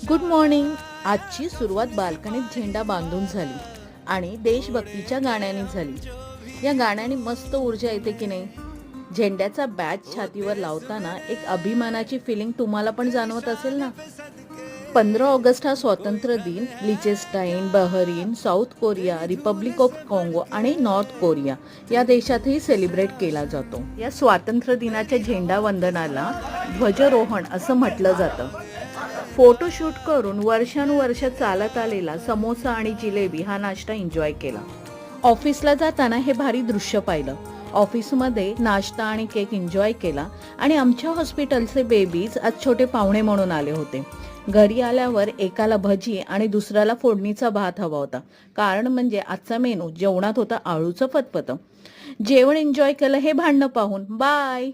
Good morning. आजची सुरुवात बाल्कनीत झेंडा बांधून झाली आणि देशभक्तीच्या गाण्याने झाली. या गाण्याने मस्त ऊर्जा येते की नाही. झेंड्याचा बॅच छातीवर लावताना एक अभिमानाची फिलिंग तुम्हाला पण जाणवत असेल ना. 15 ऑगस्ट हा स्वातंत्र्य दिन Liechtenstein, Bahrain, South Korea, Republic of काँगो आणि नॉर्थ कोरिया या देशातही सेलिब्रेट केला जातो. या स्वातंत्र्य दिनाच्या झेंडा वंदनाला ध्वजारोहण असं म्हटलं जातं. फोटोशूट करून वर्षानुवर्ष चालत आलेला समोसा आणि जिलेबी हा नाश्ता एन्जॉय केला. ऑफिसला जाताना हे भारी दृश्य पाहिलं. ऑफिसमध्ये नाश्ता आणि केक एन्जॉय केला आणि आमच्या हॉस्पिटलचे बेबीज आज छोटे पाहुणे म्हणून आले होते. घरी आल्यावर एकाला भजी आणि दुसऱ्याला फोडणीचा भात हवा होता. कारण म्हणजे आजचा मेनू जेवणात होता आळूचं फतफतं. जेवण एन्जॉय केलं हे भांडणं पाहून. बाय.